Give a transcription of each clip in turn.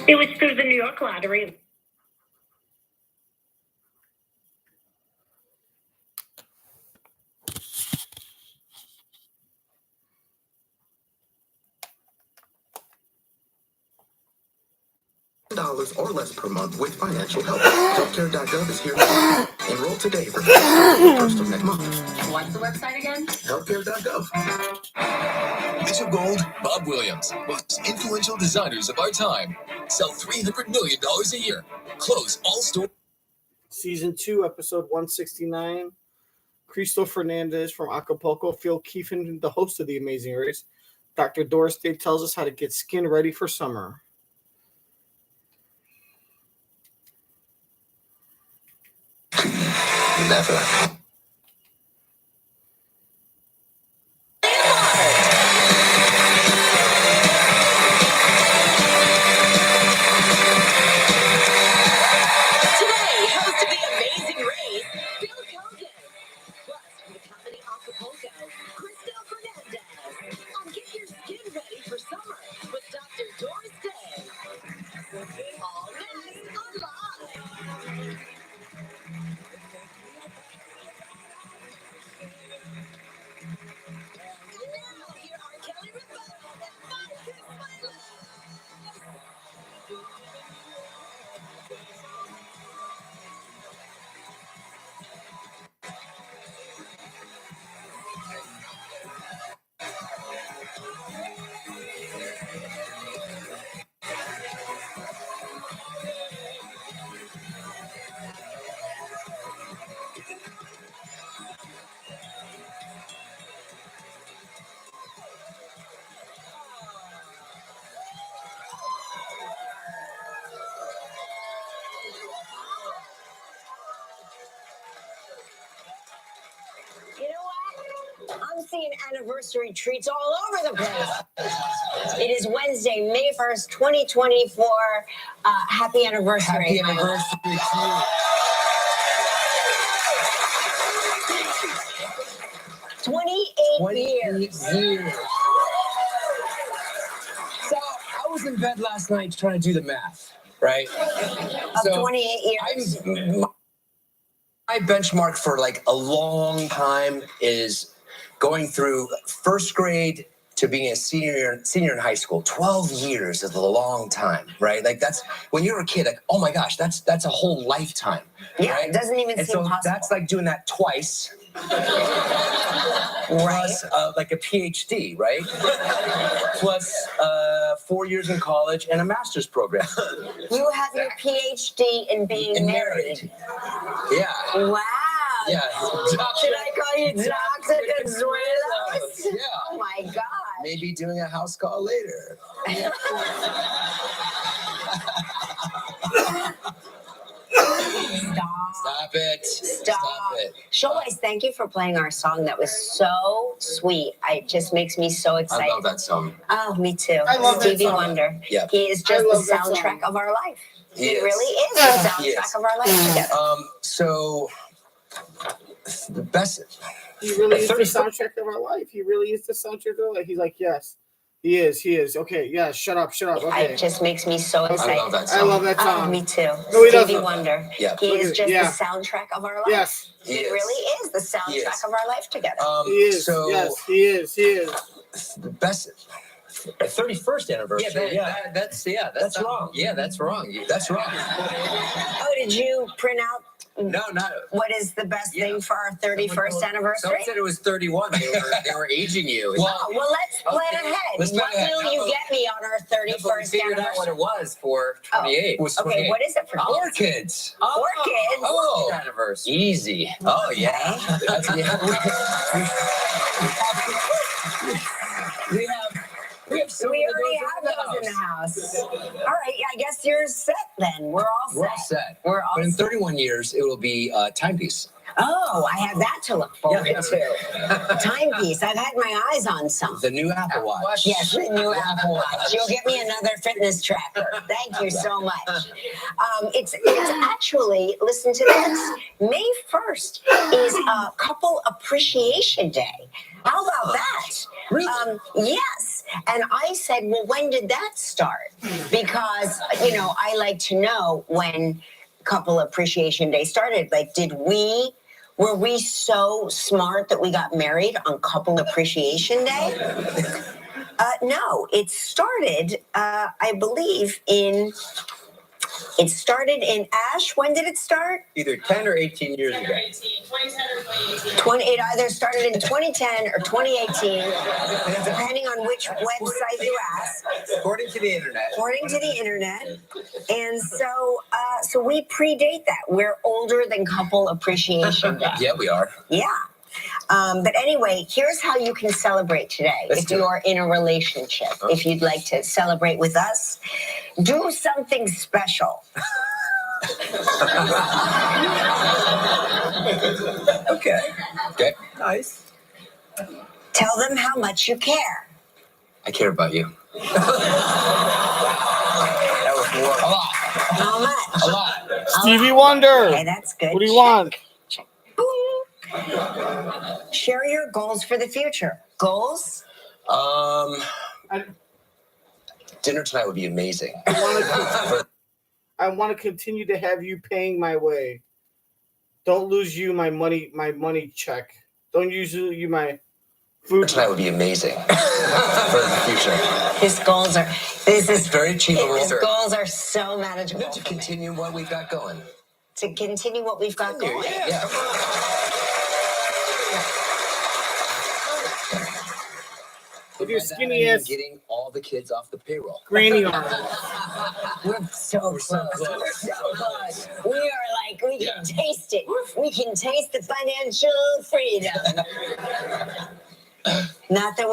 It was through the New York lottery. $10 or less per month with financial help. Healthcare.gov is here now. Enroll today for first of next month. What's the website again? Healthcare.gov. Mitchell Gold, Bob Williams, most influential designers of our time, sell $300 million a year. Close all stores. Season 2, episode 169. Cristo Fernandez from Acapulco, Phil Keoghan, the host of The Amazing Race. Dr. Doris Day tells us how to get skin ready for summer. Never. Today, host of The Amazing Race, Phil Keoghan. Plus, from the company Acapulco, Cristo Fernandez. On Get Your Skin Ready for Summer with Dr. Doris Day. All next on Live. And now, here are Kelly Ripa and My Kiss My Love. You know what? I'm seeing anniversary treats all over the place. It is Wednesday, May 1st, 2024. Happy anniversary. Happy anniversary to you. 28 years. 28 years. So I was in bed last night trying to do the math, right? Of 28 years. My benchmark for like a long time is going through first grade to being a senior in high school. 12 years is a long time, right? Like that's when you're a kid, like, oh my gosh, that's a whole lifetime. Yeah, right? it doesn't even And seem so possible. that's like doing that twice. Right. Plus like a PhD, right? Plus 4 years in college and a master's program. You have your PhD in being And married. Yeah. Wow. Yeah. Should I call you Dr. Consuelos? Yeah. Oh my God. Maybe doing a house call later. Stop it. Stop. it. Showwise, thank you for playing our song. That was so sweet. It just makes me so excited. I love that song. Oh, me too. I love that Stevie song. Wonder. Yeah. He is I just love the that song. soundtrack of our life. He is. really is the He is. soundtrack of our life together. So the best. He really is the 31st soundtrack of our life. He really is the soundtrack of our life. He's like, yes. He is. Okay, yeah, shut up. Okay. It just makes me so I excited. love that song. I love that Oh, song. me too. No, he Stevie doesn't. Wonder. Yeah. He Look is at- just yeah. the soundtrack of our life. Yes. He He is. really is the He soundtrack is. of our life together. He is. So Yes, he is. the best. 31st anniversary. That's wrong. Yeah, that's wrong. That's wrong. Oh, did you print out No, not. what is the best Yeah. thing for our 31st anniversary? Someone said it was 31. They were aging you. Oh, well, let's plan Okay. ahead. Let's plan What ahead. will you get me on our No, but we 31st figured out what it anniversary? was for 28. It was Okay, 28. what is it for Four kids? kids. Four kids? Oh, Anniversary. easy. Oh yeah. That's, we have so We many already of have those in the house. All right, I guess you're set then. We're all set. We're all set. We're all But in set. 31 years, it will be a timepiece. Oh, I have that to look forward to. Timepiece. I've had my eyes on some. The new Apple Watch. Yes, the new Apple Watch. You'll get me another fitness tracker. Thank you so much. It's actually, listen to this, May 1st is Couple Appreciation Day. How about that? Really? Yes. And I said, well, when did that start? Because, you know, I like to know when Couple Appreciation Day started. Like, were we so smart that we got married on Couple Appreciation Day? No, it started, I believe, it started in Ash. When did it start? Either 10 or 18 years ago. 2010 or 2018. 20. It either started in 2010 or 2018, depending on which website you ask. According to the internet. According to the internet. And so we predate that. We're older than Couple Appreciation Day. Yeah, we are. Yeah. But anyway, here's how you can celebrate today. Let's if do it. you're in a relationship, if you'd like to celebrate with us, do something special. Okay. Nice. Tell them how much you care. I care about you. That was more. A lot. How much? A lot. Stevie Wonder. Okay, that's good. What do you want? Share your goals for the future. Goals? Dinner tonight would be amazing. I want to continue to have you paying my way. Don't lose you my money check. Don't use you my Dinner food. tonight would be amazing for the future. His goals are. It's very achievable. His goals are so manageable. To continue what we've got going. To continue what we've got going. Yeah. With your By that, skinny I mean ass getting all the kids off the payroll. granny arm. We're so close. We're so close. We are like, we can taste it. We can taste the financial freedom. Not that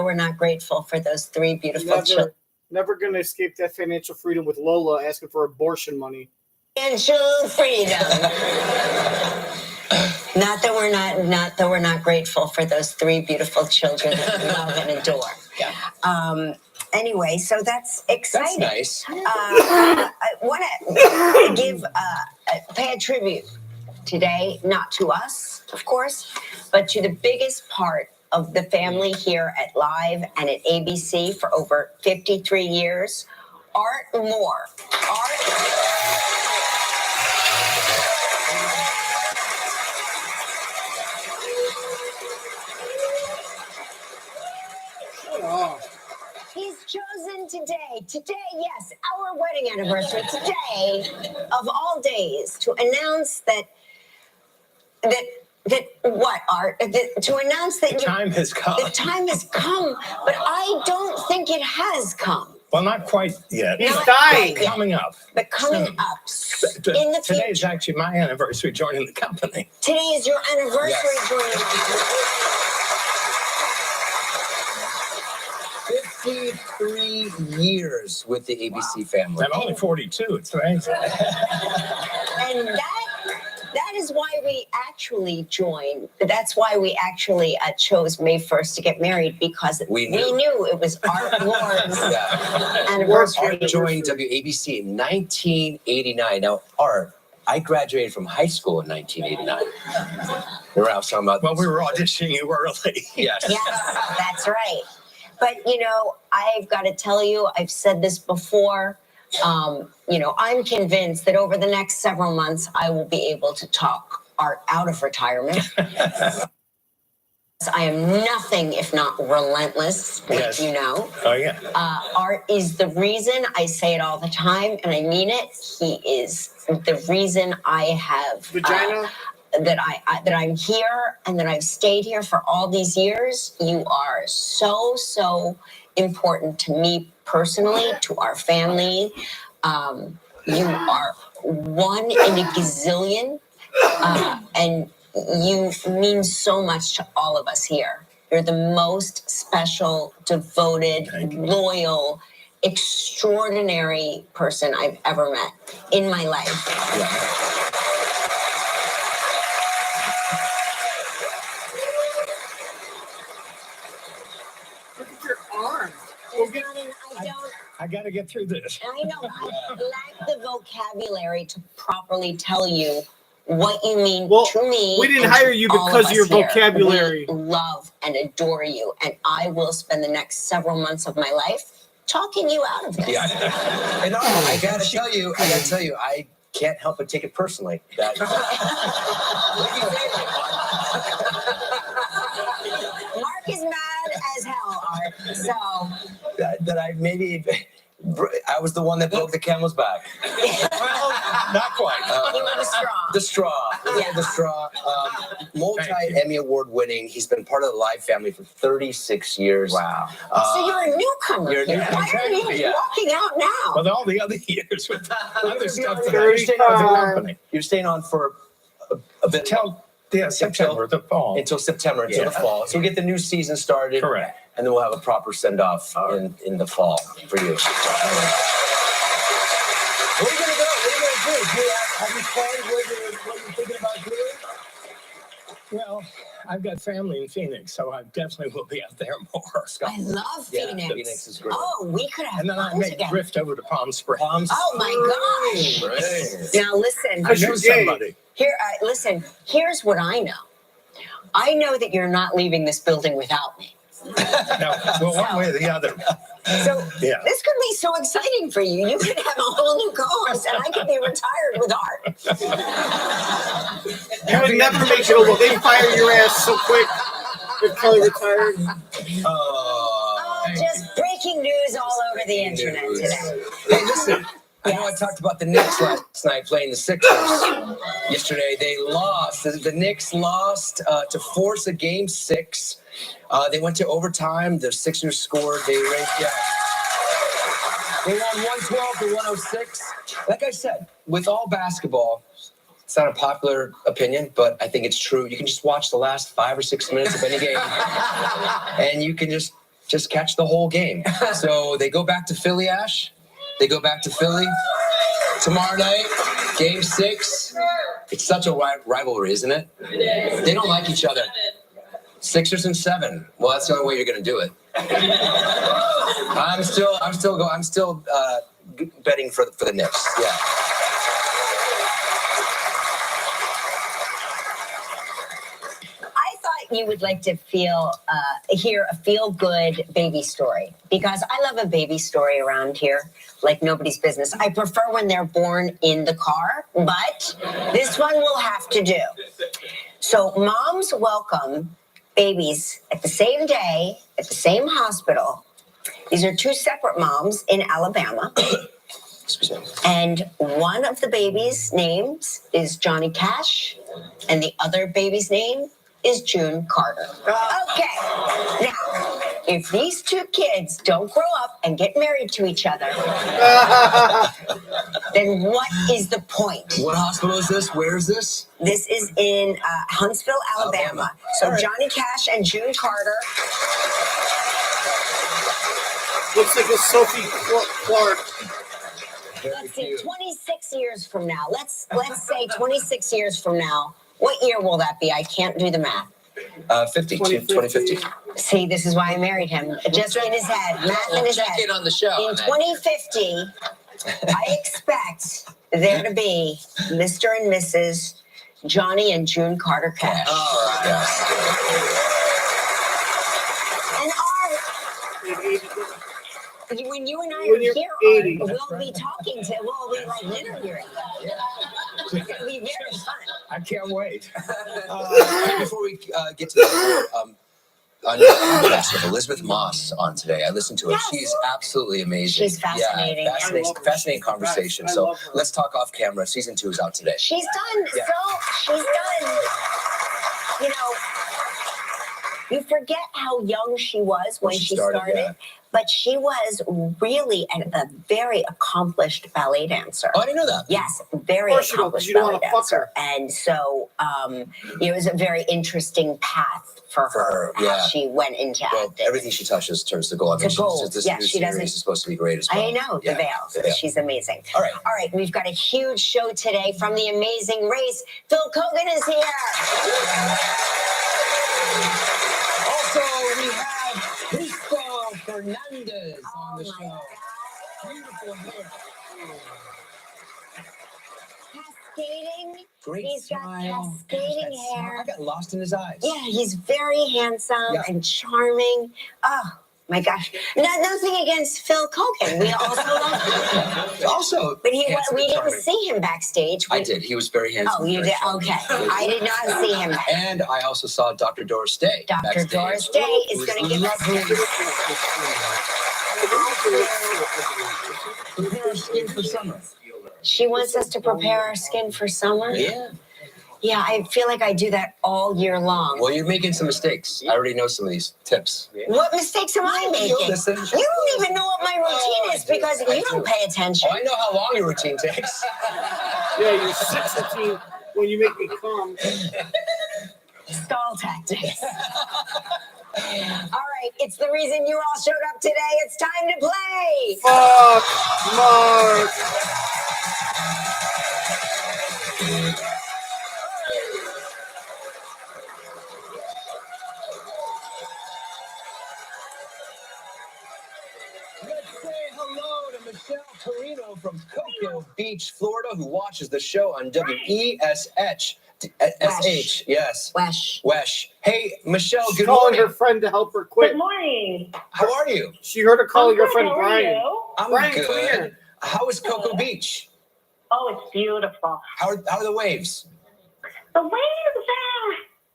we're not grateful for those three beautiful children. Never gonna escape that financial freedom with Lola asking for abortion money. Financial freedom. Not that we're not grateful for those three beautiful children that we love and adore. Yeah. Anyway, so that's exciting. That's nice. I want to pay a tribute today, not to us, of course, but to the biggest part of the family here at Live and at ABC for over 53 years, Art Moore. He's chosen today, yes, our wedding anniversary, today, of all days, to announce to announce that The time has come. the time has come, but I don't think it has come. Well, not quite yet. He's Not dying. quite yet, Coming up. but coming soon. up in the Today is future. actually my anniversary joining the company. Today is your anniversary joining us. 53 years with the ABC family. I'm only 42. It's amazing. And that is why we actually joined. That's why we actually chose May 1st to get married, because We knew. it was Art Moore's Yeah. anniversary. Art joined WABC in 1989. Now, Art, I graduated from high school in 1989. Remember I was talking about? Well, we were auditioning you early. Yes. Yes, that's right. But, I've got to tell you, I've said this before, I'm convinced that over the next several months, I will be able to talk Art out of retirement. I am nothing if not relentless, Yes. you know. Oh, yeah. Art is the reason, I say it all the time, and I mean it. He is the reason I have Vagina. that I'm here and that I've stayed here for all these years. You are so important to me personally, to our family. You are one in a gazillion, and you mean so much to all of us here. You're the most special, devoted, loyal, extraordinary person I've ever met in my life. I got to get through this. I know I lack the vocabulary to properly tell you what you mean to me. We didn't and hire to you all because of of your us here. vocabulary. We love and adore you, and I will spend the next several months of my life talking you out of this. Yeah. And I gotta tell you, I can't help but take it personally. That Mark is mad as hell, Art. So that I maybe I was the one that broke the camel's back. Well, not quite. you were the straw. The straw. Yeah. The straw. Multi-Emmy Award winning. He's been part of the Live family for 36 years. Wow. So you're a newcomer. You're a here. newcomer. Why are you Yeah. walking out now? With all the other years with other stuff that I You're was staying with the on company. You're staying on for a bit Till September, the fall. until September, until the fall. So we get the new season started. Correct. And then we'll have a proper send-off in the fall for you. Where are you going to go? What are you going to do? Do you have you planned what you're thinking about doing? Well, I've got family in Phoenix, so I definitely will be out there more. I love Yeah, Phoenix. Phoenix is great. Oh, we could have And then I fun may together. drift over to Palm Springs. Oh my gosh! Right. Now listen. I know You're gay. somebody. Here, listen. Here's what I know. I know that you're not leaving this building without me. No, well, one way or the other. So Yeah. this could be so exciting for you. You could have a whole new co-host, and I could be retired with Art. You would never make it over. They fire your ass so quick. You're probably retired. Oh, just breaking news all over the internet today. Hey, listen. I know I talked about the Knicks last night playing the Sixers. Yesterday they lost. The Knicks lost to force a game 6. They went to overtime. The Sixers scored. They won 112 to 106. Like I said, with all basketball, it's not a popular opinion, but I think it's true. You can just watch the last 5 or 6 minutes of any game, and you can just catch the whole game. So they go back to Philly, Ash. They go back to Philly tomorrow night, game 6. It's such a rivalry, isn't it? They don't like each other. Sixers and 7. Well, that's the only way you're going to do it. I'm still betting for the Knicks. Yeah. I thought you would like to hear a feel-good baby story, because I love a baby story around here like nobody's business. I prefer when they're born in the car, but this one will have to do. So moms welcome babies at the same day at the same hospital. These are 2 separate moms in Alabama. Excuse me. And one of the babies' names is Johnny Cash, and the other baby's name is June Carter. Okay, now, if these 2 kids don't grow up and get married to each other, then what is the point? What hospital is this? Where is this? This is in Huntsville, Alabama. So All right. Johnny Cash and June Carter. Looks like a Sophie Clark. Let's see, 26 years from now. Let's say 26 years from now. What year will that be? I can't do the math. 50, 2050. See, this is why I married him. Just in his head, math in his Check head. in on the show. In 2050, I expect there to be Mr. and Mrs. Johnny and June Carter Cash. All right. And when you and I When are you're here, 80. we'll be talking to, we'll be like interviewing. It's going to be very fun. I can't wait. Before we get to the on your podcast with Elizabeth Moss on today, I listened to her. Yes. She's absolutely amazing. She's fascinating. Yeah, fascinating conversation. I So love her. let's talk off camera. Season 2 is out today. She's done Yeah. she's done, you know, you forget how young she was when she started, yeah. but she was really a very accomplished ballet dancer. Oh, I didn't know that. Yes, very Of course you don't, 'cause accomplished you don't ballet wanna fuck dancer. And so it was a very interesting path for her yeah. as she went into Well, acting. everything she touches turns to gold. I mean, To gold. This Yes, new she doesn't- series is supposed to be great as well. I know, Yeah. The Veils. Yeah. She's amazing. All right. All right, we've got a huge show today from The Amazing Race. Phil Keoghan is here. Also, we have Cristo Fernandez on the Oh, my show. God. Cascading. Great He's got smile. cascading Gosh, that smile. hair. I got lost in his eyes. Yeah, he's very handsome Yeah. and charming. Oh my gosh! Nothing against Phil Keoghan. We also love him. Also, But handsome and we didn't charming. see him backstage. I did. He was very handsome. Oh, you very did? charming. Okay. I did not see him. And I also saw Dr. Doris Day. Dr. backstage. Doris Day is going to give us Prepare our skin for summer. She wants us to prepare our skin for summer. Yeah. Yeah, I feel like I do that all year long. Well, you're making some mistakes. I already know some of these tips. What mistakes am I making? Listen. You don't even know what my routine is because you don't pay attention. Oh, I know how long your routine takes. Yeah, your sex routine when you make me come. Stall tactics. All right, it's the reason you all showed up today. It's time to play. Fuck Mark. Let's say hello to Michelle Carino from Cocoa Beach, Florida, who watches the show on WESH. SH, yes. Wesh. Hey, Michelle, She's good calling morning. her friend to help her quit. Good morning. How are you? She heard her calling her good. friend How are Brian. you? I'm Brian, good. come here. How is Cocoa Beach? Oh, it's beautiful. How are the waves? The waves,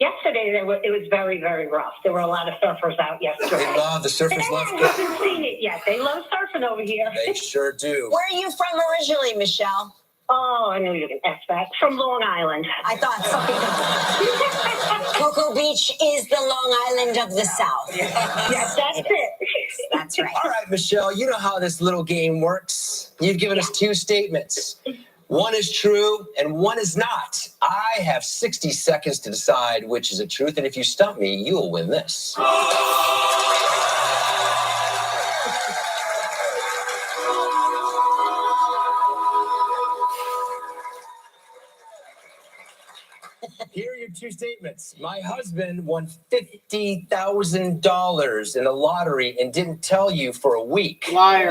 yesterday it was very, very rough. There were a lot of surfers out yesterday. They love the surfers. I haven't seen it yet. They love surfing over here. They sure do. Where are you from originally, Michelle? Oh, I knew you were going to ask that. From Long Island. I thought so. Cocoa Beach is the Long Island of the South. Yes, that's it. That's right. All right, Michelle, you know how this little game works. You've given us two statements. One is true and one is not. I have 60 seconds to decide which is the truth, and if you stump me, you'll win this. Here are your two statements. My husband won $50,000 in the lottery and didn't tell you for a week. Liar.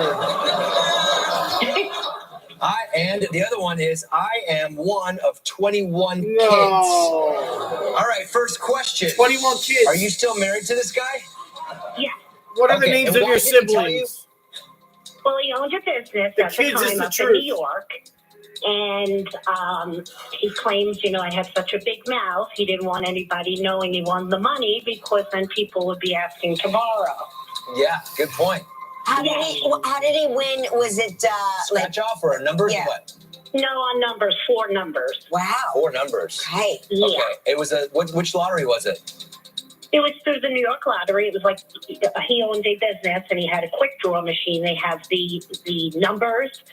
And the other one is, I am one of 21 kids. No. All right, first question. 21 kids. Are you still married to this guy? Yeah. What are the Okay, names and of why your didn't he tell you? siblings? Well, he owned a business The at the kids is time the up in truth. New York. And he claims, I had such a big mouth. He didn't want anybody knowing he won the money because then people would be asking to borrow. Yeah, good point. How did he win? Was it Scratch off or a number? Yeah. What? No, on numbers, 4 numbers. Wow. 4 numbers. Right. Yeah. Okay. It was which lottery was it? It was through the New York Lottery. It was like he owned a business and he had a quick draw machine. They have the numbers,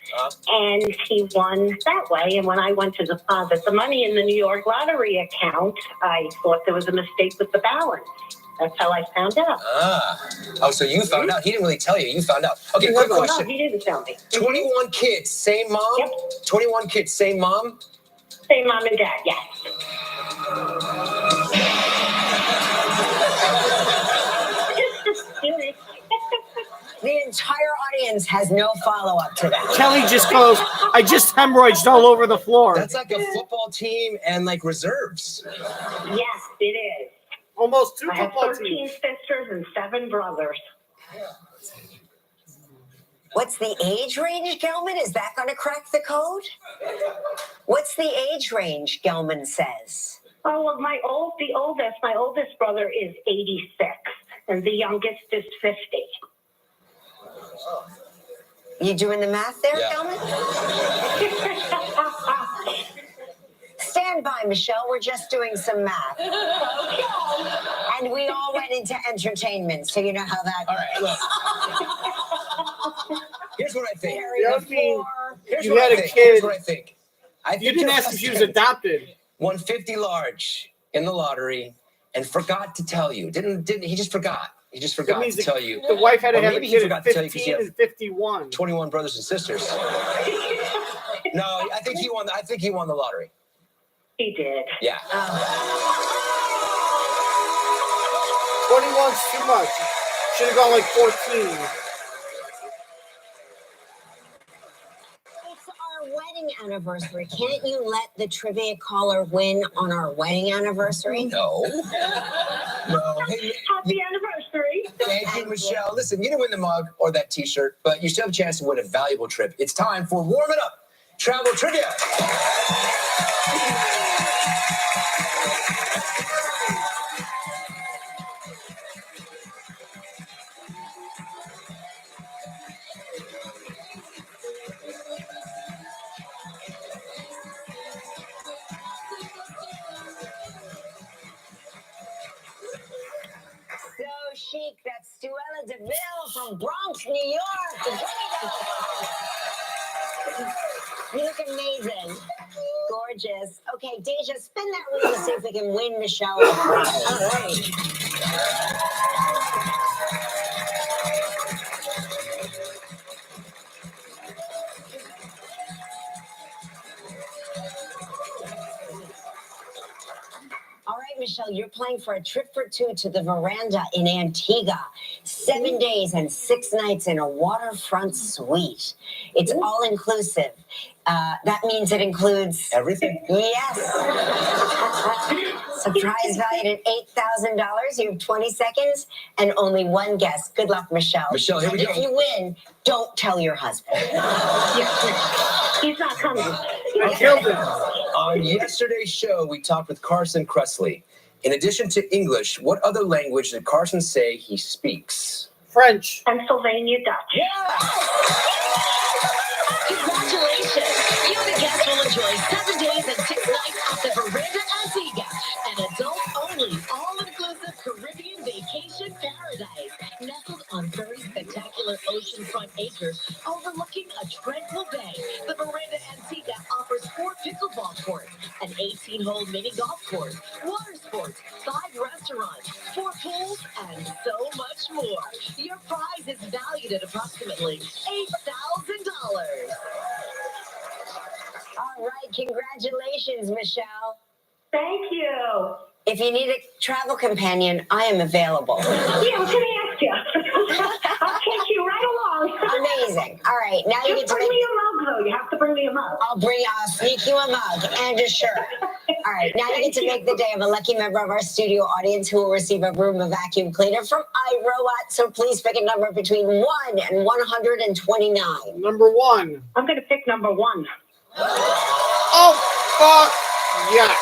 and he won that way. And when I went to deposit the money in the New York Lottery account, I thought there was a mistake with the balance. That's how I found out. Oh, so you found out. He didn't really tell you. You found out. Okay, quick No, question. he didn't tell me. 21 kids, same mom? Yep. 21 kids, same mom? Same mom and dad, yes. The entire audience has no follow-up to that. Kelly just goes, I just hemorrhaged all over the floor. That's like a football team and like reserves. Yes, it is. Almost 2 I have football 13 teams. sisters and 7 brothers. What's the age range, Gelman? Is that going to crack the code? What's the age range, Gelman says? Oh, well, my oldest brother is 86, and the youngest is 50. You doing the math there, Yeah. Gelman? Stand by, Michelle. We're just doing some math. And we all went into entertainment, so you know how that All right, look. Here's what I think. Here's You what had I a think. kid. Here's what I think. I think You didn't your ask if she was husband adopted. won 50 large in the lottery and forgot to tell you. Didn't he just forgot? He just That forgot means to tell you. the wife had to Or have a maybe he kid forgot at to tell you 'cause 15 you have and 51. 21 brothers and sisters. No, I think he won the lottery. He did. Yeah. 21's too much. Should have gone like 14. wedding anniversary. Can't you let the trivia caller win on our wedding anniversary? No. No. Hey, Happy anniversary. thank you, Michelle. Listen, you didn't win the mug or that T-shirt, but you still have a chance to win a valuable trip. It's time for Warm It Up Travel Trivia. So chic, that's Stuella DeVille from Bronx, New York. You look amazing. Gorgeous. Okay, Deja, spin that wheel to see if we can win Michelle a prize. All right. All right, Michelle, you're playing for a trip for two to the Veranda in Antigua. 7 days and 6 nights in a waterfront suite. It's all inclusive. That means it includes everything. Yes. Surprise valued at $8,000. You have 20 seconds and only one guess. Good luck, Michelle. Michelle, here we go. If you win, don't tell your husband. He's not coming. I killed him. On yesterday's show, we talked with Carson Kressley. In addition to English, what other language did Carson say he speaks? French. Pennsylvania Dutch. Congratulations! You and a guest will enjoy 7 days and 6 nights at the Veranda Antigua, an adult-only, all-inclusive Caribbean vacation paradise, nestled on very spectacular oceanfront acres overlooking a tranquil bay. The Veranda Antigua offers 4 pickleball courts, an 18-hole mini golf course, water sports, 5 restaurants, 4 pools, and so much more. Your prize is valued at approximately $8,000. All right, congratulations, Michelle. Thank you. If you need a travel companion, I am available. Yeah, I was going to ask you. I'll take you right along. Amazing. All right, now you get Just to bring make... me a mug, though. You have to bring me a mug. I'll sneak you a mug and a shirt. All right, now you get to make the day of a lucky member of our studio audience who will receive a Roomba vacuum cleaner from iRobot. So please pick a number between 1 and 129. Number 1. I'm going to pick number 1. Oh, fuck. Yes.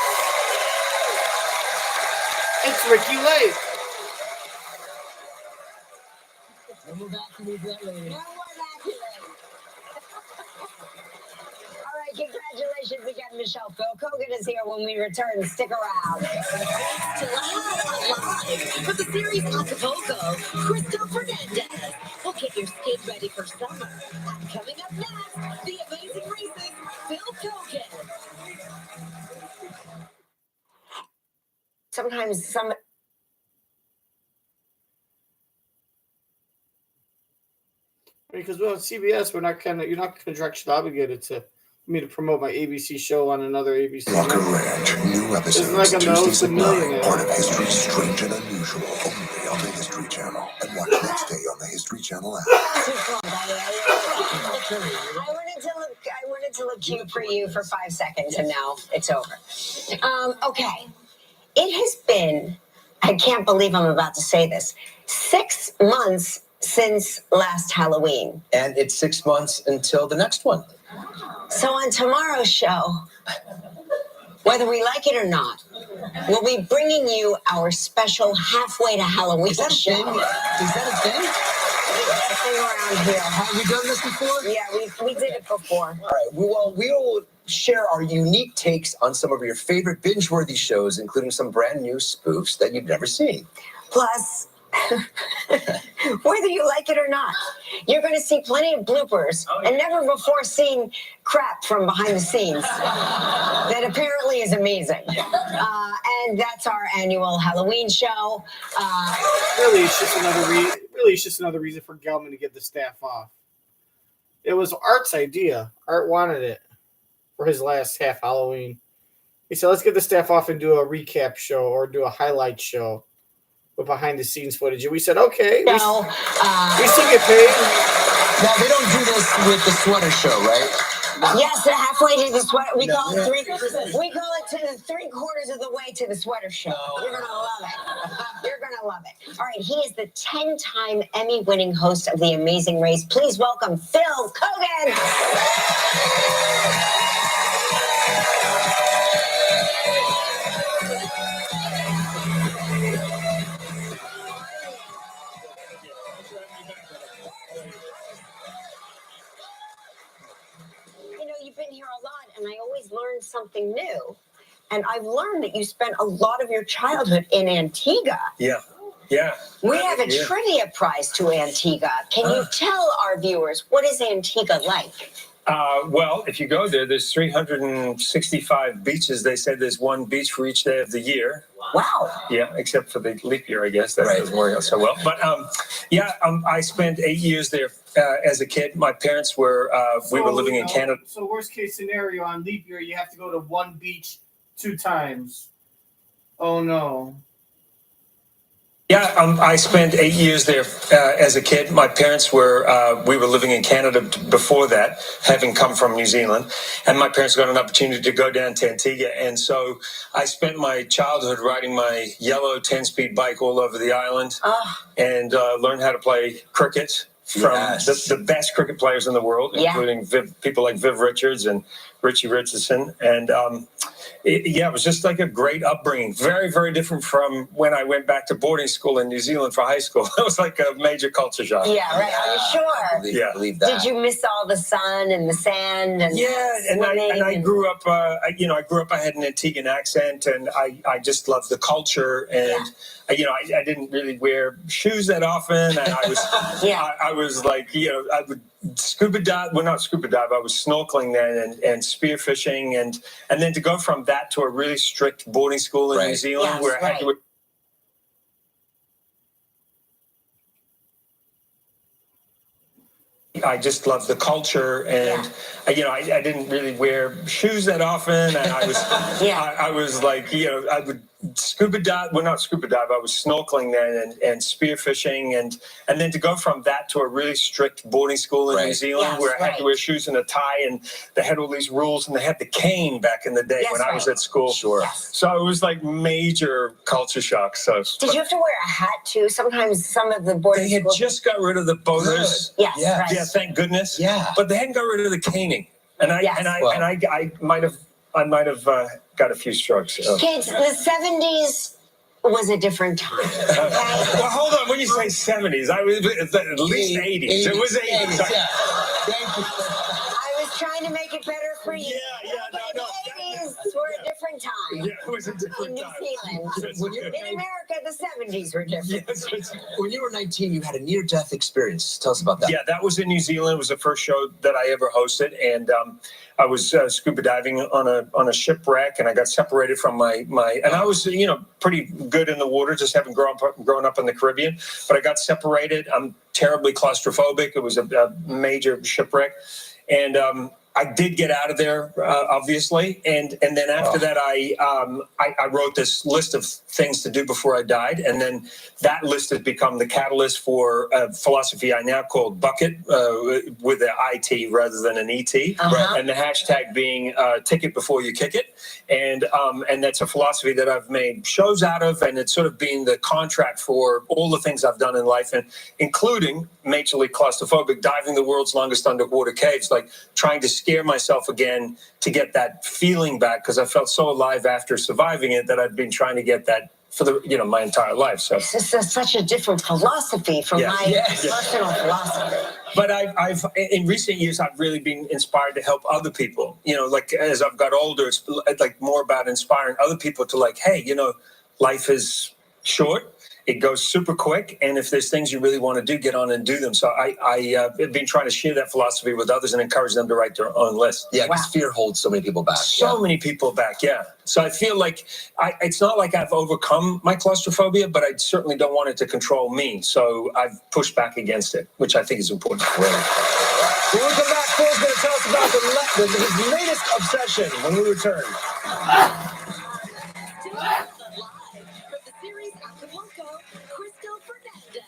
It's Ricky Lake. No more vacuum. All right, congratulations again, Michelle. Phil Keoghan is here when we return. Stick around. To live for the series Acapulco, Cristo Fernandez will get your skin ready for summer. And coming up next, the amazing races, Phil Keoghan. Sometimes Because we're on CBS, you're not contractually obligated to me to promote my ABC show on another ABC. Locker Ranch, new episodes It's like a Tuesdays at 9, millionaire. part of History Strange and Unusual, only on the History Channel. And watch next day on the History Channel app. I wanted to look cute for you for 5 seconds, and now it's over. Okay. It has been, I can't believe I'm about to say this, 6 months since last Halloween. And it's 6 months until the next one. So on tomorrow's show, whether we like it or not, we'll be bringing you our special halfway to Halloween Is that a show. thing? Is that a thing? It's a thing around here. Have we done this before? Yeah, we did it before. All right. We will share our unique takes on some of your favorite binge-worthy shows, including some brand new spoofs that you've never seen. Plus, whether you like it or not, you're going to see plenty of bloopers and never before seen crap from behind the scenes that apparently is amazing. And that's our annual Halloween show. Really, it's just another reason for Gelman to get the staff off. It was Art's idea. Art wanted it for his last half Halloween. He said, let's get the staff off and do a recap show or do a highlight show with behind the scenes footage. And we said, okay. No. We still get paid. Now, they don't do this with the sweater show, right? Yes, halfway to the sweater. We call it to the 3/4 of the way to the sweater show. You're gonna love it. You're gonna love it. All right, he is the 10-time Emmy-winning host of The Amazing Race. Please welcome Phil Keoghan. You know, you've been here a lot, and I always learn something new. And I've learned that you spent a lot of your childhood in Antigua. Yeah. We have a trivia prize to Antigua. Can you tell our viewers, what is Antigua like? Well, if you go there, there's 365 beaches. They said there's one beach for each day of the year. Wow. Yeah, except for the leap year, I guess. That doesn't work out so well. But I spent 8 years there as a kid. My parents were, we were living in Canada. So worst case scenario, on leap year, you have to go to one beach 2 times. Oh, no. Yeah, I spent 8 years there as a kid. My parents were, we were living in Canada before that, having come from New Zealand. And my parents got an opportunity to go down to Antigua. And so I spent my childhood riding my yellow 10-speed bike all over the island and learned how to play cricket from the best cricket players in the world, including people like Viv Richards and Richie Richardson. And it was just like a great upbringing. Very, very different from when I went back to boarding school in New Zealand for high school. It was like a major culture shock. Yeah, right. Are you sure? Believe that. Did you miss all the sun and the sand? And I grew up, I grew up, I had an Antiguan accent, and I just loved the culture. And, I didn't really wear shoes that often. And I was, I was like, I would scuba dive. Well, not scuba dive. I was snorkeling then and spearfishing. And then to go from that to a really strict boarding school in New Zealand where I had to. I just loved the culture, and I didn't really wear shoes that often, and I was, I was like, I would scuba dive. Well, not scuba dive. I was snorkeling then and spearfishing, and then to go from that to a really strict boarding school in New Zealand where I had to wear shoes and a tie, and they had all these rules, and they had the cane back in the day when I was at school. So it was like major culture shock. So did you have to wear a hat too? Sometimes some of the boarding schools, they had just got rid of the boaters. Thank goodness. But they hadn't got rid of the caning, and I might have got a few strokes. Kids, the 70s was a different time. Okay? Well, hold on. When you say 70s, I was at least 80s. It was 80s. Thank you. I was trying to make it better for you. The 80s were a different time. Yeah, it was a different time. In New Zealand. In America, the 70s were different. Yes. When you were 19, you had a near-death experience. Tell us about that. Yeah, that was in New Zealand. It was the first show that I ever hosted, and I was scuba diving on a shipwreck, and I got separated from my and I was pretty good in the water, just having grown up in the Caribbean, but I got separated. I'm terribly claustrophobic. It was a major shipwreck, and I did get out of there, obviously, and then after that, I wrote this list of things to do before I died, and then that list has become the catalyst for a philosophy I now call Bucket, with an IT rather than an ET, and the hashtag being tick it before you kick it, and that's a philosophy that I've made shows out of, and it's sort of been the contract for all the things I've done in life, and including majorly claustrophobic, diving the world's longest underwater caves, like trying to scare myself again to get that feeling back, because I felt so alive after surviving it that I'd been trying to get that for the my entire life. So this is such a different philosophy from my personal philosophy. But I've in recent years I've really been inspired to help other people. Like as I've got older, it's like more about inspiring other people to like, hey, life is short. It goes super quick, and if there's things you really want to do, get on and do them. So I've been trying to share that philosophy with others and encourage them to write their own list. Yeah, because fear holds so many people back. So many people back, So I feel like it's not like I've overcome my claustrophobia, but I certainly don't want it to control me. So I've pushed back against it, which I think is important. When we come back, Phil's going to tell us about his latest obsession when we return. The series Acapulco, Cristo Fernandez.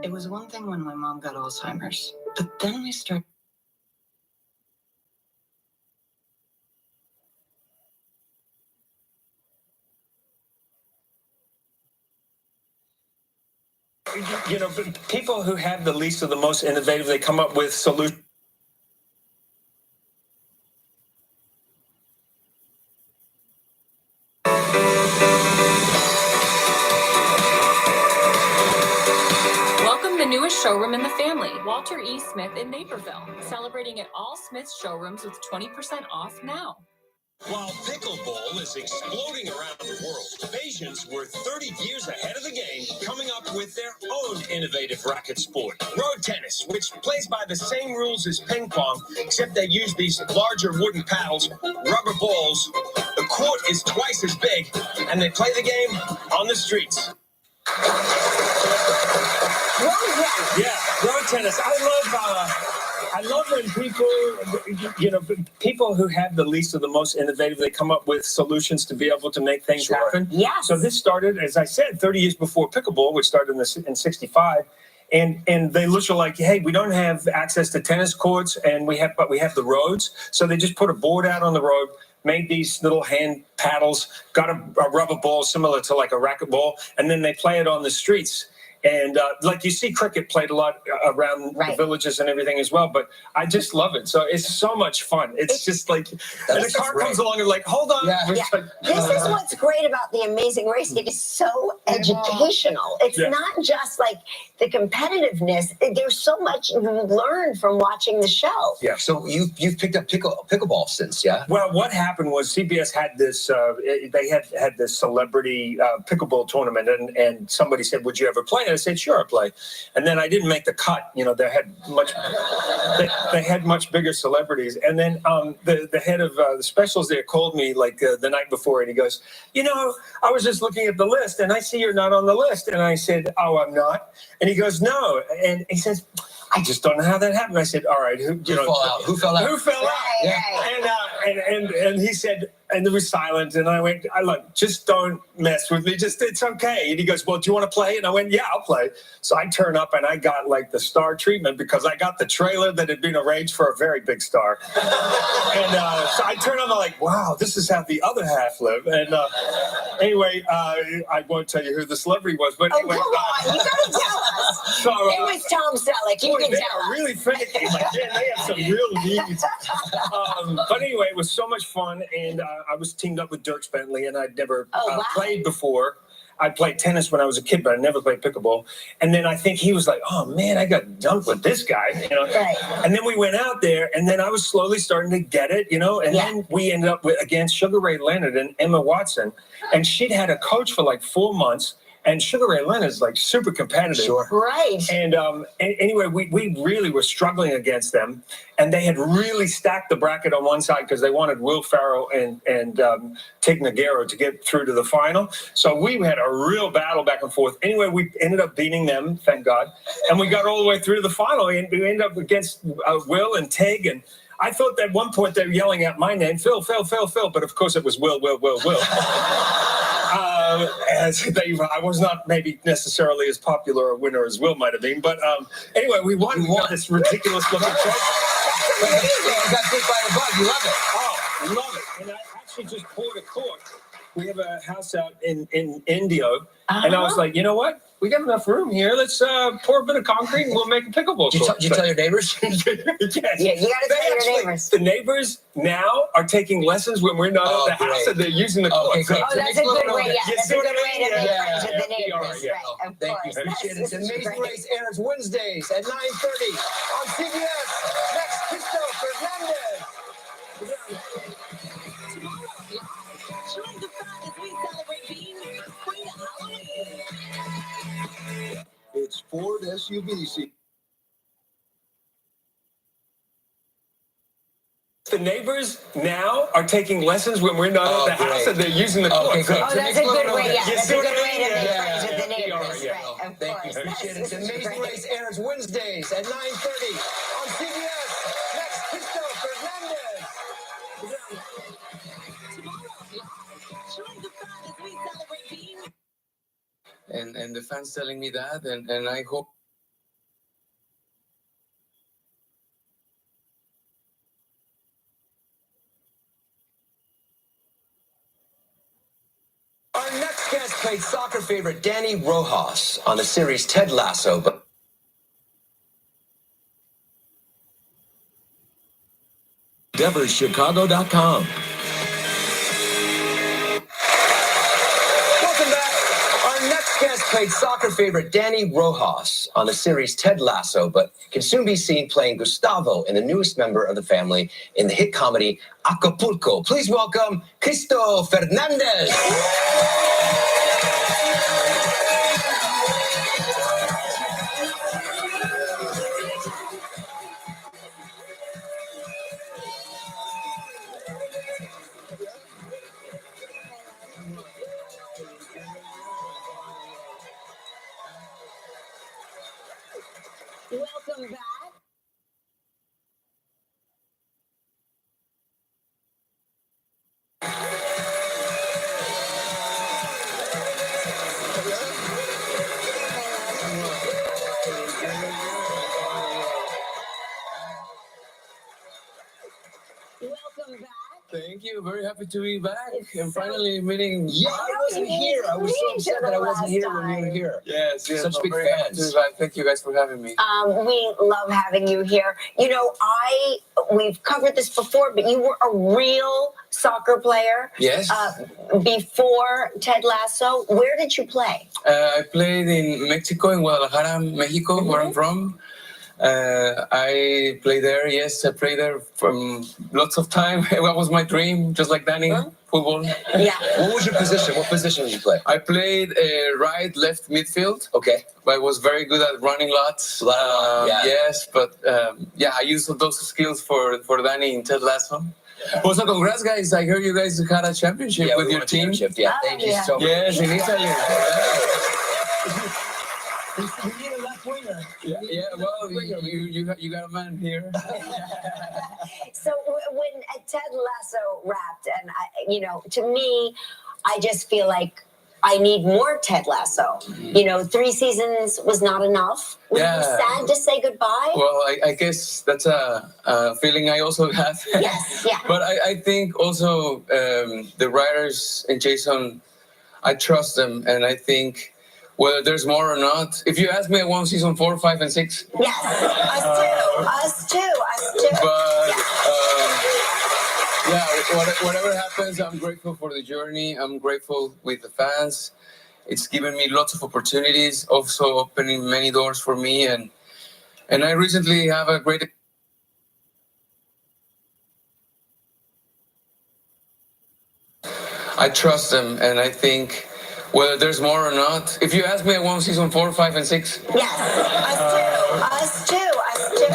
It was one thing when my mom got Alzheimer's. But then we start. You know, people who have the least of the most innovative, they come up with solutions. Welcome the newest showroom in the family, Walter E. Smith in Naperville, celebrating at all Smith's showrooms with 20% off now. While pickleball is exploding around the world, Asians were 30 years ahead of the game, coming up with their own innovative racket sport, road tennis, which plays by the same rules as ping pong, except they use these larger wooden paddles, rubber balls. The court is twice as big, and they play the game on the streets. Yeah, road tennis. I love when people who have the least of the most innovative, they come up with solutions to be able to make things happen. Yeah. So this started, as I said, 30 years before pickleball, which started in 65. And they literally like, hey, we don't have access to tennis courts, but we have the roads. So they just put a board out on the road, made these little hand paddles, got a rubber ball similar to like a racquetball, and then they play it on the streets. And like you see cricket played a lot around the villages and everything as well. But I just love it. So it's so much fun. It's just like, and the car comes along and like, hold on. Yeah. This is what's great about The Amazing Race. It is so educational. It's not just like the competitiveness. There's so much you learn from watching the show. Yeah. So you've picked up pickleball since, yeah? Well, what happened was CBS had this, they had this celebrity pickleball tournament, and somebody said, would you ever play? I said, sure, I'll play. And then I didn't make the cut. You know, they had much bigger celebrities. And then the head of the specials there called me like the night before, and he goes, you know, I was just looking at the list, and I see you're not on the list. And I said, oh, I'm not. And he goes, no. And he says, I just don't know how that happened. I said, all right, who fell out? Who fell out? Who fell out? Yeah. And he said, and it was silent. And I went, look, just don't mess with me. It's okay. And he goes, well, do you want to play? And I went, yeah, I'll play. So I turn up and I got like the star treatment because I got the trailer that had been arranged for a very big star. And so I turn up and I'm like, wow, this is how the other half live. And anyway, I won't tell you who the celebrity was, but anyway. Come on, you gotta tell us. So, it was Tom Selleck. You can they tell are us. really finicky. Like, yeah, they have some real needs. But anyway, it was so much fun, and I was teamed up with Dirk Bentley, and I'd never played before. I played tennis when I was a kid, but I never played pickleball. And then I think he was like, oh, man, I got dumped with this guy. You know? Right. And then we went out there, and then I was slowly starting to get it, you know. And then we ended up against Sugar Ray Leonard and Emma Watson. And she'd had a coach for like 4 months. And Sugar Ray Leonard is like super competitive. Sure. Right. And anyway, we really were struggling against them. And they had really stacked the bracket on one side because they wanted Will Ferrell and Tig Notaro to get through to the final. So we had a real battle back and forth. Anyway, we ended up beating them, thank God. And we got all the way through to the final. And we ended up against Will and Tig. And I thought at one point they were yelling out my name, Phil. But of course it was Will. I was not maybe necessarily as popular a winner as Will might have been, but anyway, we won. We got this ridiculous looking trophy. You got bit by the bug. You love it. Oh, I love it. And I actually just poured a cork. We have a house out in Indio, and I was like, you know what? We got enough room here. Let's pour a bit of concrete and we'll make a pickleball court. Did you tell your neighbors? Yeah, you gotta tell your neighbors. The neighbors now are taking lessons when we're not at the house and they're using the court. Okay, So- great. Oh, that's a good way. Yeah, that's a good way to make friends with the Yeah, neighbors. yeah. Right, of Thank course. you. Appreciate it. This The is Amazing great. Race airs Wednesdays at 9:30 on CBS. Next, Cristo Fernandez. Join the fun as we celebrate being free to Halloween. It's Ford SUVs. The neighbors now are taking lessons when we're not at the house and they're using the court. Okay, great. Oh, that's a good way. Yeah, You that's see a what good I way mean? to make Yeah, friends with the yeah, neighbors. yeah. Right, of Thank you. course. Appreciate it. The Amazing Race airs Wednesdays at 9:30 on CBS. Next, Cristo Fernandez. Join the fun as we celebrate being And the fans telling me that, and I hope next guest played soccer favorite Danny Rojas on the series Ted Lasso, but DeversChicago.com. welcome back. Our next guest played soccer favorite Danny Rojas on the series Ted Lasso, but can soon be seen playing Gustavo in the newest member of the family in the hit comedy Acapulco. Please welcome Cristo Fernandez. Welcome back. Welcome back. Thank you. Very happy to be back and so- finally meeting. Yeah, I wasn't here. I was so upset that I wasn't here when you were here. Yes, Such I'm big very happy to fans. be back. Thank you guys for having me. We love having you here. You know, we've covered this before, but you were a real soccer player. Yes. Before Ted Lasso. Where did you play? I played in Mexico, in Guadalajara, Mexico, where I'm from. I played there. Yes, I played there from lots of time. That was my dream, just like Danny. Football. Yeah. What was your position? What position did you play? I played right, left midfield. Okay. But I was very good at running lots. Yeah. Yes, but I used those skills for Danny in Ted Lasso. Well, so congrats, guys. I heard you guys had a championship Yeah, with we your won a team. championship. Yeah, thank you so much. Yes, in Italy. We need a left winger. Well, you got a man here. So when Ted Lasso wrapped, and to me, I just feel like I need more Ted Lasso. 3 seasons was not enough. Were you sad to say goodbye? Well, I guess that's a feeling I also have. Yes, yeah. But I think also the writers and Jason, I trust them, and I think whether there's more or not. If you ask me, I want season 4, 5, and 6. Yes, us too. But whatever happens, I'm grateful for the journey. I'm grateful with the fans. It's given me lots of opportunities, also opening many doors for me, and I recently have a great. I trust them, and I think whether there's more or not. If you ask me, I want season 4, 5, and 6. Yes, us too.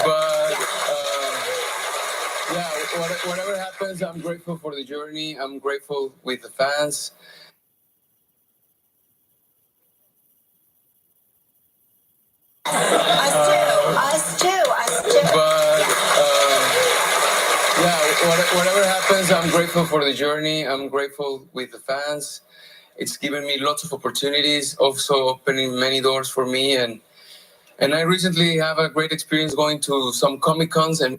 But whatever happens, I'm grateful for the journey. I'm grateful with the fans. Us too. But whatever happens, I'm grateful for the journey. I'm grateful with the fans. It's given me lots of opportunities, also opening many doors for me, and I recently have a great experience going to some Comic Cons and.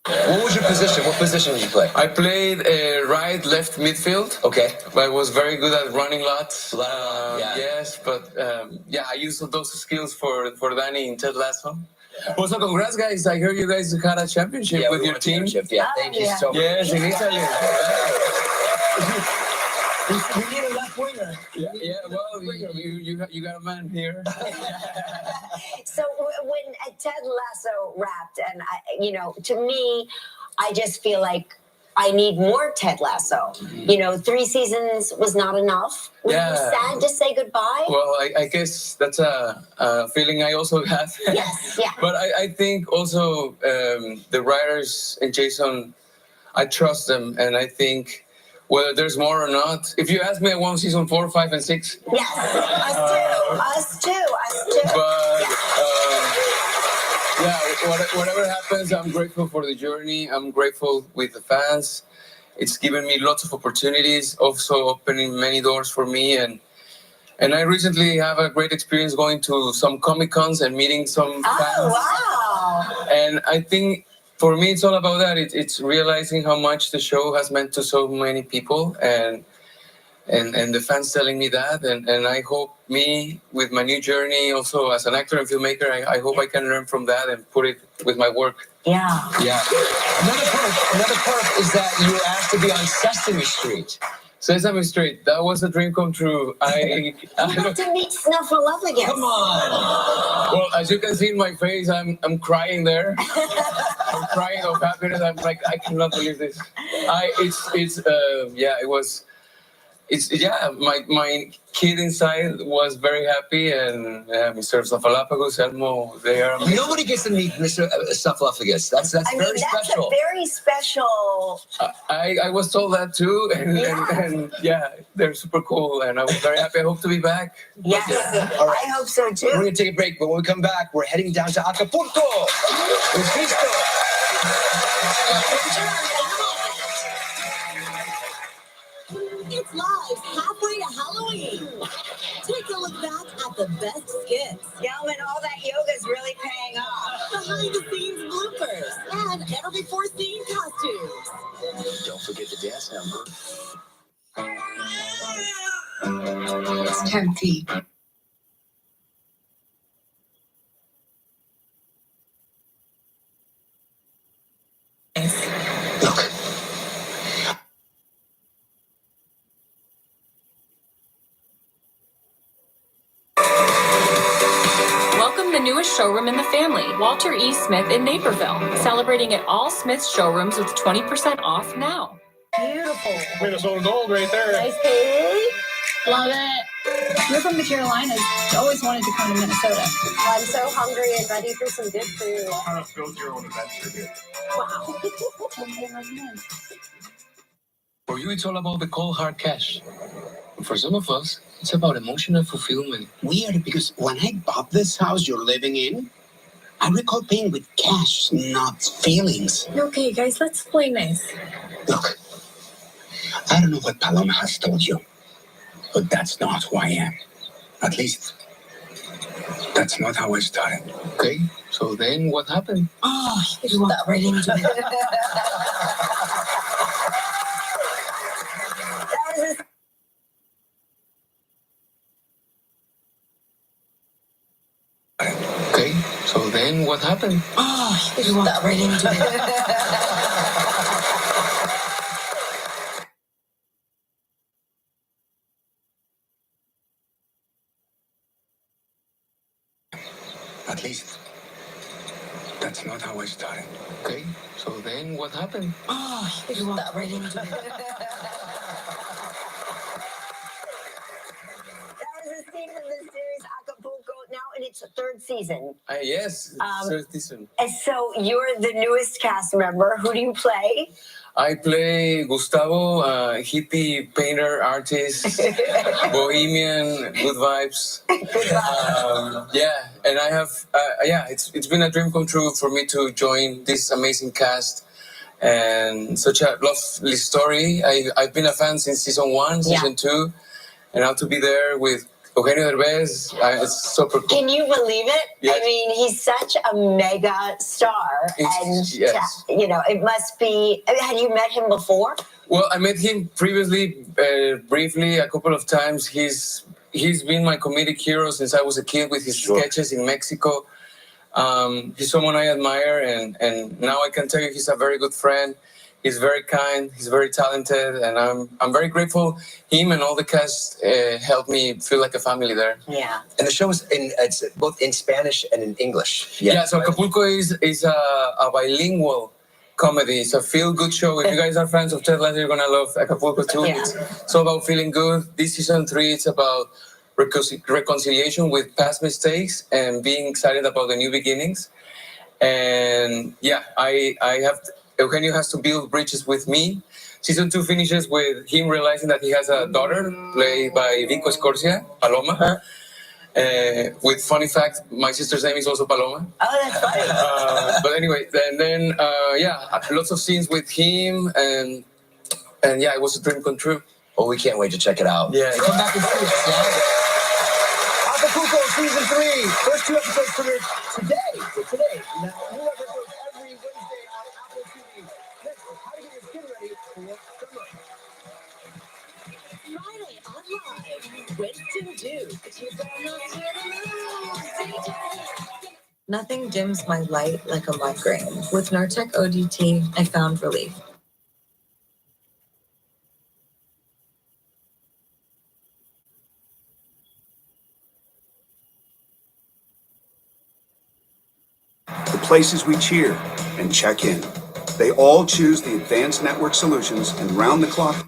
What was your position? What position did you play? I played right, left midfield. Okay. But I was very good at running lots. Yeah. Yes, but I used those skills for Danny in Ted Lasso. Well, so congrats, guys. I heard you guys had a championship with we your won a team. championship. Yeah, thank you so much. Yes, in Italy. We need a left winger. Well, you got a man here. So when Ted Lasso wrapped, and to me, I just feel like I need more Ted Lasso. 3 seasons was not enough. Were you sad to say goodbye? Well, I guess that's a feeling I also have. Yes, yeah. But I think also the writers and Jason, I trust them, and I think whether there's more or not. If you ask me, I want season 4, 5, and 6. Yes, us too. But whatever happens, I'm grateful for the journey. I'm grateful with the fans. It's given me lots of opportunities, also opening many doors for me, and I recently have a great experience going to some Comic Cons and meeting some fans. Oh, wow. Wow. And I think for me, it's all about that. It's realizing how much the show has meant to so many people, and the fans telling me that, and I hope me with my new journey also as an actor and filmmaker, I hope I can learn from that and put it with my work. Yeah. Yeah. Another perk is that you were asked to be on Sesame Street. Sesame Street, that was a dream come true. You have to meet Snuffleupagus. Come on. Well, as you can see in my face, I'm crying there. I'm crying of happiness. I'm like, I cannot believe this. My kid inside was very happy, and Mr. Snuffleupagus, Elmo, they are amazing. Nobody gets to meet Mr. Snuffleupagus. That's I mean, very that's special. a very special. I was told that too, and yeah, they're super cool, and I was very happy. I hope to be back. Yes, All right. I hope so too. We're going to take a break, but when we come back, we're heading down to Acapulco with Cristo. It's live halfway to Halloween. Take a look back at the best skits. Gelman, all that yoga's really paying off. Behind the scenes bloopers and never before seen costumes. Don't forget the dance number. It's tempting. Look. Welcome the newest showroom in the family, Walter E. Smith in Naperville, celebrating at all Smith's showrooms with 20% off now. Beautiful. Minnesota Gold right there. Nice baby. Love it. You're from the Carolinas. Always wanted to come to Minnesota. I'm so hungry and ready for some good food. Kind of build your own adventure here. Wow. For you, it's all about the cold hard cash. For some of us, it's about emotional fulfillment. Weird, because when I bought this house you're living in, I recall paying with cash, not feelings. Okay, guys, let's play nice. Look, I don't know what Paloma has told you, but that's not who I am. At least, that's not how I started. Okay, so then what happened? Oh, you walked right into it. Okay, so then what happened? Oh, you walked right into it. At least, that's not how I started. Okay, so then what happened? Oh, you walked right into it. That was a scene from the series Acapulco, now in its third season. Yes, third season. And so you're the newest cast member. Who do you play? I play Gustavo, hippie painter, artist, bohemian, good vibes. And I have, it's been a dream come true for me to join this amazing cast and such a lovely story. I've been a fan since season 1, season 2, and now to be there with Eugenio Derbez, it's super cool. Can you believe it? Yes. I mean, he's such a mega star. Yes. It must be. Had you met him before? Well, I met him previously, briefly, a couple of times. He's been my comedic hero since I was a kid with his sketches in Mexico. He's someone I admire, and now I can tell you he's a very good friend. He's very kind. He's very talented, and I'm very grateful. Him and all the cast helped me feel like a family there. Yeah. And the show is it's both in Spanish and in English. Yeah. So Acapulco is a bilingual comedy. It's a feel-good show. If you guys are fans of Ted Lasso, you're gonna love Acapulco too. Yeah. It's all about feeling good. This season 3, it's about reconciliation with past mistakes and being excited about the new beginnings. And yeah, Eugenio has to build bridges with me. Season 2 finishes with him realizing that he has a daughter played by Vico Escorcia, Paloma. With funny fact, my sister's name is also Paloma. Oh, that's funny. But anyway, then lots of scenes with him, and yeah, it was a dream come true. Well, we can't wait to check it out. Yeah. Come back and see us. Yeah? Acapulco season 3, first 2 episodes premiered today. Now, Mountain Dew. Nothing dims my light like a migraine. With Nurtec ODT, I found relief. The places we cheer and check in. They all choose the advanced network solutions and round the clock